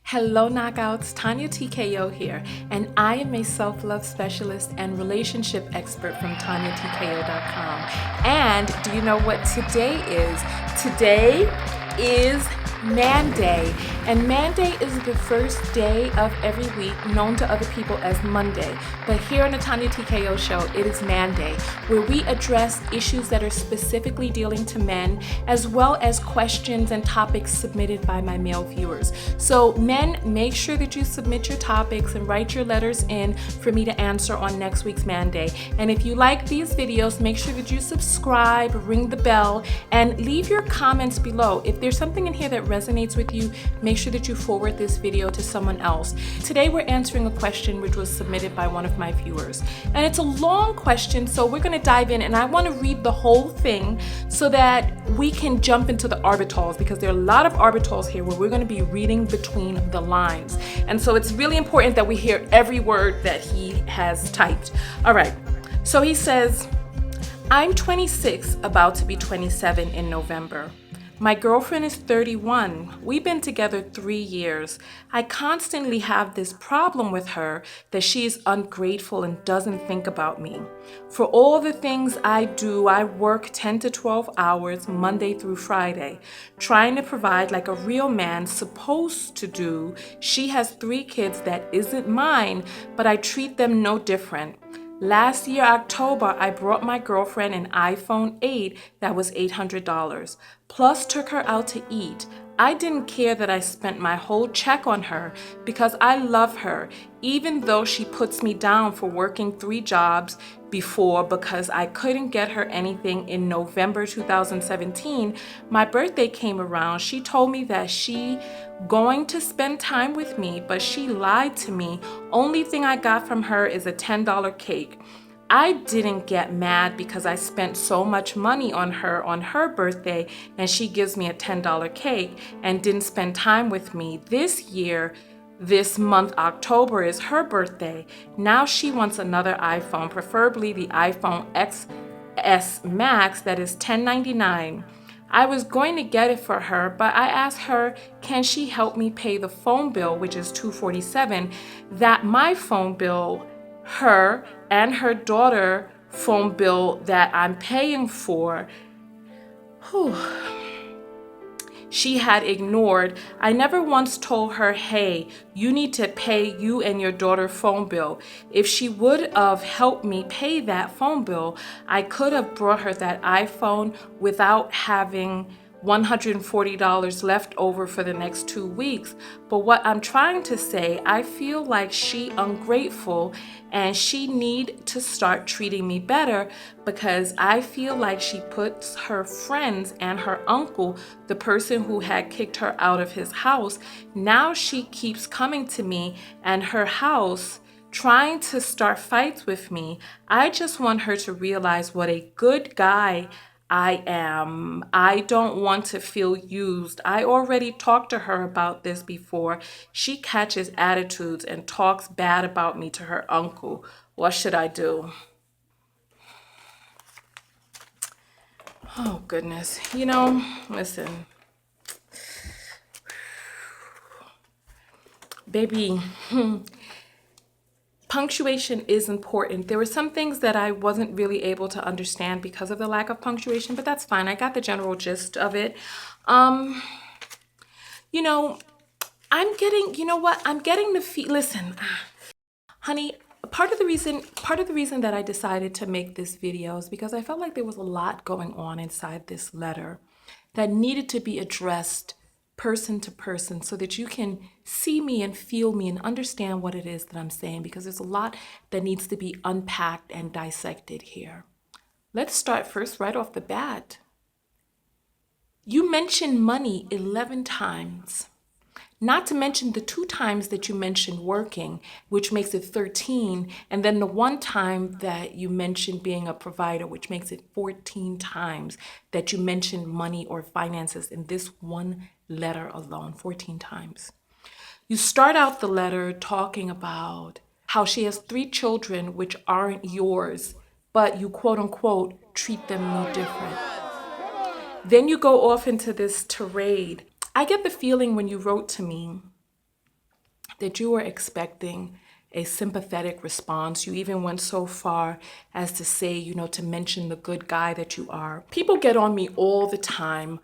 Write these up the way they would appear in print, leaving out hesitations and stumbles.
Hello, Knockouts. Tonya TKO here, and I am a self-love specialist and relationship expert from TonyaTKO.com. And do you know what today is? Today is MANDAY, and MANDAY is the first day of every week, known to other people as Monday. But here on the Tonya TKO show, it is MANDAY, where we address issues that are specifically dealing to men, as well as questions and topics submitted by my male viewers. So men, make sure that you submit your topics and write your letters in for me to answer on next week's MANDAY. And if you like these videos, make sure that you subscribe, ring the bell, and leave your comments below. If there's something in here that resonates with you, make sure that you forward this video to someone else. Today we're answering a question which was submitted by one of my viewers. And it's a long question, so we're gonna dive in, and I wanna read the whole thing so that we can jump into the arbitals, because there are a lot of arbitals here where we're gonna be reading between the lines. And so it's really important that we hear every word that he has typed. All right, so he says, I'm 26, about to be 27 in November. My girlfriend is 31. We've been together 3 years. I constantly have this problem with her that she is ungrateful and doesn't think about me. For all the things I do, I work 10 to 12 hours Monday through Friday, trying to provide like a real man's supposed to do. She has 3 kids that isn't mine, but I treat them no different. Last year, October, I brought my girlfriend an iPhone 8 that was $800, plus took her out to eat. I didn't care that I spent my whole check on her because I love her, even though she puts me down for working 3 jobs before because I couldn't get her anything. In November 2017, my birthday came around. She told me that she going to spend time with me, but she lied to me. Only thing I got from her is a $10 cake. I didn't get mad because I spent so much money on her birthday, and she gives me a $10 cake and didn't spend time with me. This month, October, is her birthday. Now she wants another iPhone, preferably the iPhone XS Max that is $1099. I was going to get it for her, but I asked her, can she help me pay the phone bill, which is $247, that my phone bill, her and her daughter phone bill that I'm paying for. Whew. She had ignored. I never once told her, hey, you need to pay you and your daughter phone bill. If she would have helped me pay that phone bill, I could have brought her that iPhone without having $140 left over for the next 2 weeks. But what I'm trying to say, I feel like she ungrateful and she need to start treating me better, because I feel like she puts her friends and her uncle, the person who had kicked her out of his house, now she keeps coming to me and her house trying to start fights with me. I just want her to realize what a good guy I am. I don't want to feel used. I already talked to her about this before. She catches attitudes and talks bad about me to her uncle. What should I do? Oh, goodness. Listen. Baby, punctuation is important. There were some things that I wasn't really able to understand because of the lack of punctuation, but that's fine. I got the general gist of it. I'm getting the listen, honey, part of the reason that I decided to make this video is because I felt like there was a lot going on inside this letter that needed to be addressed person to person so that you can see me and feel me and understand what it is that I'm saying, because there's a lot that needs to be unpacked and dissected here. Let's start first right off the bat. You mentioned money 11 times. Not to mention the 2 times that you mentioned working, which makes it 13, and then the 1 time that you mentioned being a provider, which makes it 14 times that you mentioned money or finances in this one letter alone, 14 times. You start out the letter talking about how she has 3 children which aren't yours, but you quote unquote treat them no different. Then you go off into this tirade. I get the feeling when you wrote to me that you were expecting a sympathetic response. You even went so far as to say, to mention the good guy that you are. People get on me all the time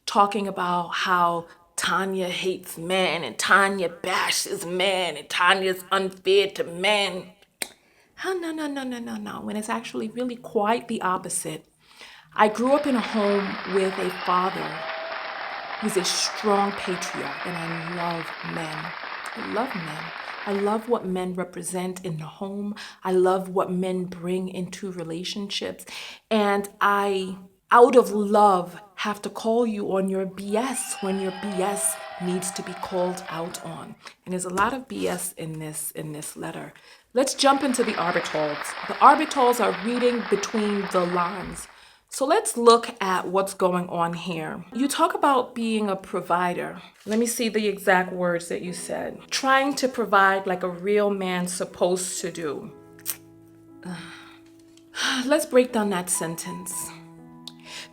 talking about how Tonya hates men and Tonya bashes men and Tonya's unfair to men. Oh, no. When it's actually really quite the opposite. I grew up in a home with a father who's a strong patriarch, and I love men. I love men. I love what men represent in the home. I love what men bring into relationships. And I, out of love, have to call you on your BS when your BS needs to be called out on. And there's a lot of BS in this letter. Let's jump into the arbitals. The arbitals are reading between the lines. So let's look at what's going on here. You talk about being a provider. Let me see the exact words that you said. Trying to provide like a real man's supposed to do. Let's break down that sentence.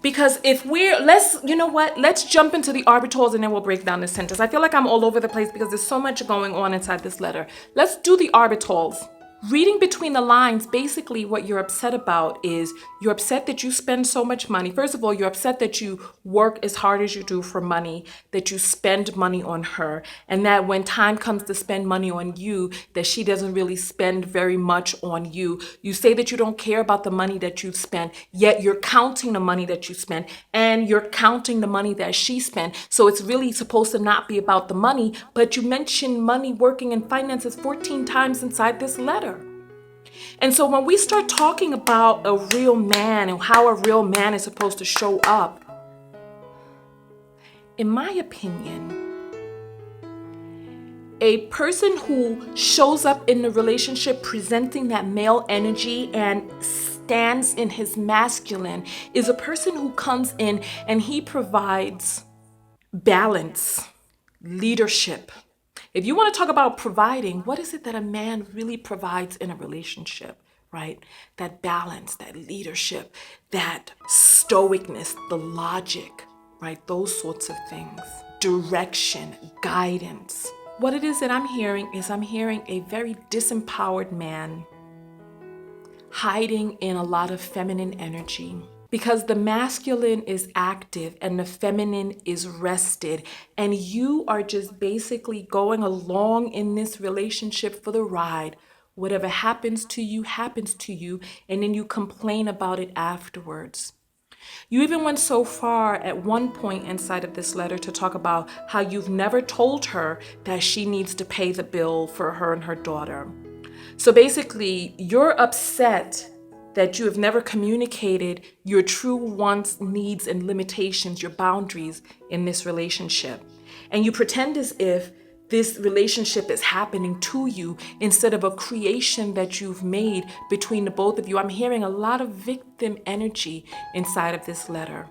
Because if let's jump into the arbitals and then we'll break down the sentence. I feel like I'm all over the place because there's so much going on inside this letter. Let's do the arbitals. Reading between the lines, basically what you're upset about is you're upset that you spend so much money. First of all, you're upset that you work as hard as you do for money, that you spend money on her, and that when time comes to spend money on you, that she doesn't really spend very much on you. You say that you don't care about the money that you've spent, yet you're counting the money that you spent, and you're counting the money that she spent. So it's really supposed to not be about the money, but you mention money, working, and finances 14 times inside this letter. And so when we start talking about a real man and how a real man is supposed to show up, in my opinion, a person who shows up in the relationship presenting that male energy and stands in his masculine is a person who comes in and he provides balance, leadership. If you want to talk about providing, what is it that a man really provides in a relationship, right? That balance, that leadership, that stoicness, the logic, right? Those sorts of things. Direction, guidance. What it is that I'm hearing is I'm hearing a very disempowered man hiding in a lot of feminine energy. Because the masculine is active and the feminine is rested, and you are just basically going along in this relationship for the ride. Whatever happens to you, and then you complain about it afterwards. You even went so far at one point inside of this letter to talk about how you've never told her that she needs to pay the bill for her and her daughter. So basically, you're upset that you have never communicated your true wants, needs, and limitations, your boundaries in this relationship. And you pretend as if this relationship is happening to you instead of a creation that you've made between the both of you. I'm hearing a lot of victim energy inside of this letter.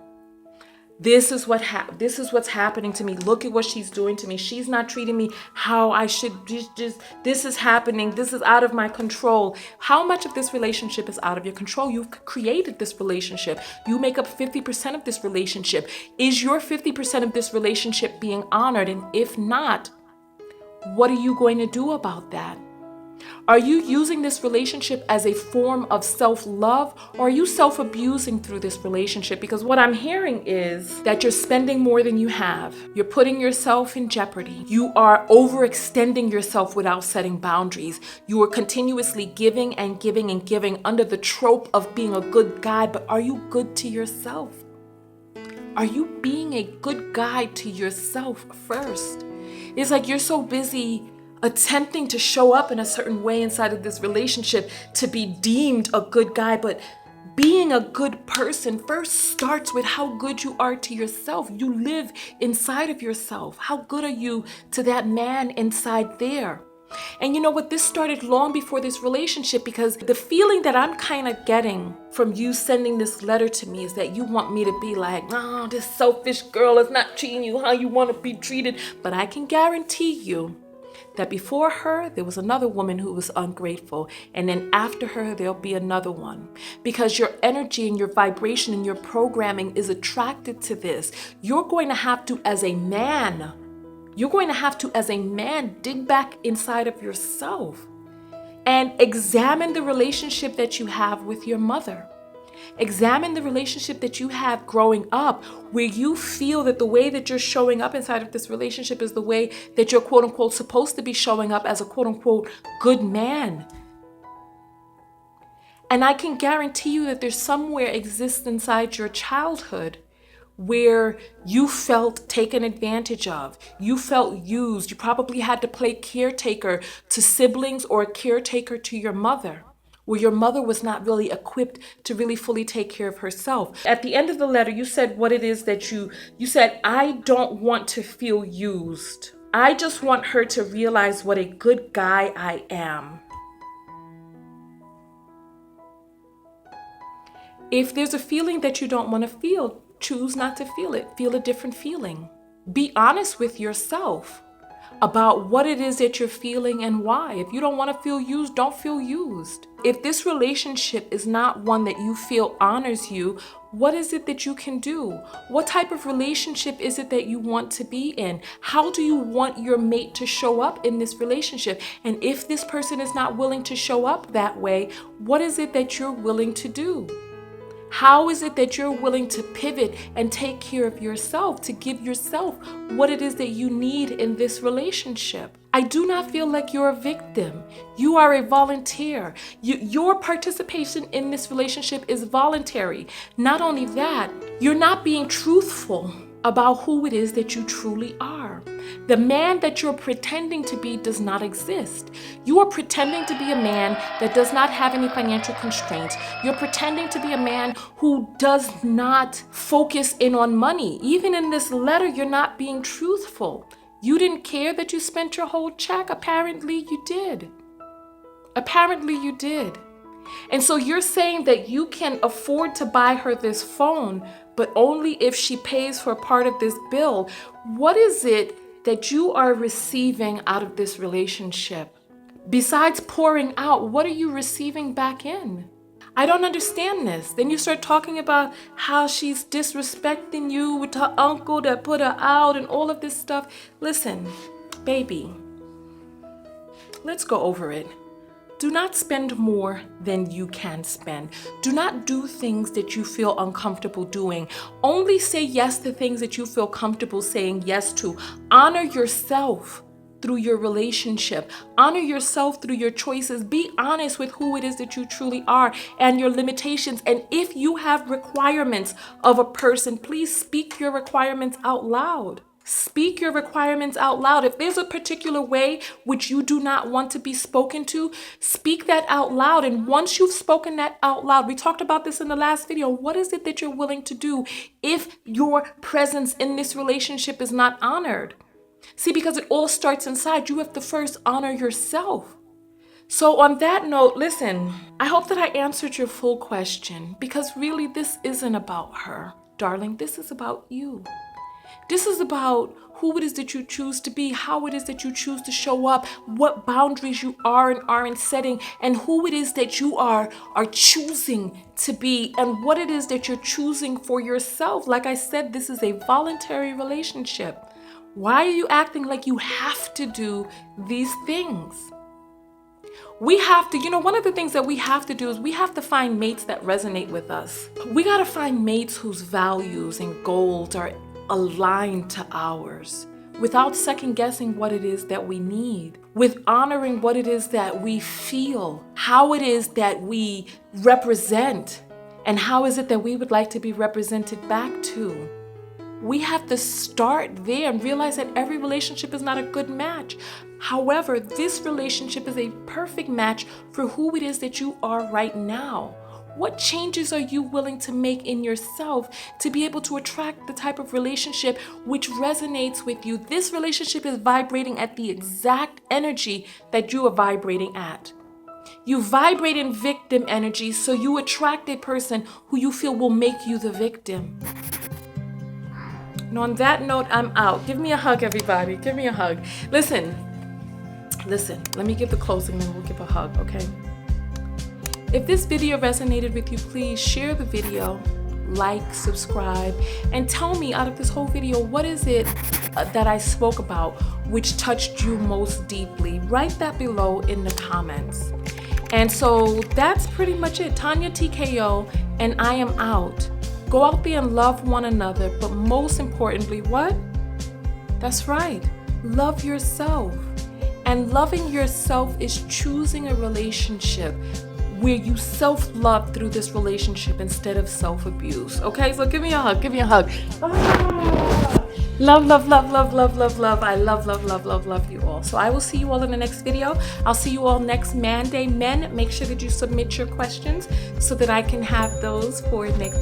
This is what's happening to me. Look at what she's doing to me. She's not treating me how I should. This is happening. This is out of my control. How much of this relationship is out of your control? You've created this relationship. You make up 50% of this relationship. Is your 50% of this relationship being honored? And if not, what are you going to do about that? Are you using this relationship as a form of self-love, or are you self-abusing through this relationship? Because what I'm hearing is that you're spending more than you have. You're putting yourself in jeopardy. You are overextending yourself without setting boundaries. You are continuously giving and giving and giving under the trope of being a good guy, but are you good to yourself? Are you being a good guy to yourself first? It's like you're so busy attempting to show up in a certain way inside of this relationship to be deemed a good guy, but being a good person first starts with how good you are to yourself. You live inside of yourself. How good are you to that man inside there? And you know what? This started long before this relationship, because the feeling that I'm kind of getting from you sending this letter to me is that you want me to be like, oh, this selfish girl is not treating you how you want to be treated. But I can guarantee you that before her, there was another woman who was ungrateful. And then after her, there'll be another one. Because your energy and your vibration and your programming is attracted to this. You're going to have to, as a man, You're going to have to, as a man, dig back inside of yourself and examine the relationship that you have with your mother. Examine the relationship that you have growing up, where you feel that the way that you're showing up inside of this relationship is the way that you're quote unquote supposed to be showing up as a quote unquote good man. And I can guarantee you that there's somewhere exists inside your childhood where you felt taken advantage of. You felt used. You probably had to play caretaker to siblings or caretaker to your mother, where your mother was not really equipped to really fully take care of herself. At the end of the letter, you said what it is that you said, I don't want to feel used. I just want her to realize what a good guy I am. If there's a feeling that you don't want to feel, choose not to feel it. Feel a different feeling. Be honest with yourself about what it is that you're feeling and why. If you don't want to feel used, don't feel used. If this relationship is not one that you feel honors you, what is it that you can do? What type of relationship is it that you want to be in? How do you want your mate to show up in this relationship? And if this person is not willing to show up that way, what is it that you're willing to do? How is it that you're willing to pivot and take care of yourself, to give yourself what it is that you need in this relationship? I do not feel like you're a victim. You are a volunteer. Your participation in this relationship is voluntary. Not only that, you're not being truthful about who it is that you truly are. The man that you're pretending to be does not exist. You are pretending to be a man that does not have any financial constraints. You're pretending to be a man who does not focus in on money. Even in this letter, you're not being truthful. You didn't care that you spent your whole check. Apparently you did. Apparently you did. And so you're saying that you can afford to buy her this phone, but only if she pays for part of this bill. What is it that you are receiving out of this relationship? Besides pouring out, what are you receiving back in? I don't understand this. Then you start talking about how she's disrespecting you with her uncle that put her out and all of this stuff. Listen, baby, let's go over it. Do not spend more than you can spend. Do not do things that you feel uncomfortable doing. Only say yes to things that you feel comfortable saying yes to. Honor yourself through your relationship. Honor yourself through your choices. Be honest with who it is that you truly are and your limitations. And if you have requirements of a person, please speak your requirements out loud. Speak your requirements out loud. If there's a particular way which you do not want to be spoken to, speak that out loud. And once you've spoken that out loud, we talked about this in the last video, what is it that you're willing to do if your presence in this relationship is not honored? See, because it all starts inside. You have to first honor yourself. So on that note, listen, I hope that I answered your full question, because really this isn't about her, darling. This is about you. This is about who it is that you choose to be, how it is that you choose to show up, what boundaries you are and aren't setting, and who it is that you are choosing to be, and what it is that you're choosing for yourself. Like I said, this is a voluntary relationship. Why are you acting like you have to do these things? We have to, one of the things that we have to do is we have to find mates that resonate with us. We got to find mates whose values and goals are aligned to ours, without second guessing what it is that we need, with honoring what it is that we feel, how it is that we represent, and how is it that we would like to be represented back to. We have to start there and realize that every relationship is not a good match. However, this relationship is a perfect match for who it is that you are right now. What changes are you willing to make in yourself to be able to attract the type of relationship which resonates with you? This relationship is vibrating at the exact energy that you are vibrating at. You vibrate in victim energy, so you attract a person who you feel will make you the victim. And on that note, I'm out. Give me a hug, everybody. Give me a hug. Listen. Let me give the closing, then we'll give a hug, okay? If this video resonated with you, please share the video, like, subscribe, and tell me out of this whole video, what is it that I spoke about which touched you most deeply? Write that below in the comments. And so that's pretty much it. Tonya TKO, and I am out. Go out there and love one another, but most importantly, what? That's right, love yourself. And loving yourself is choosing a relationship where you self-love through this relationship instead of self-abuse. Okay, so give me a hug, give me a hug. Love, love, love, love, love, love, love. I love, love, love, love, love you all. So I will see you all in the next video. I'll see you all next Monday. Men, make sure that you submit your questions so that I can have those for next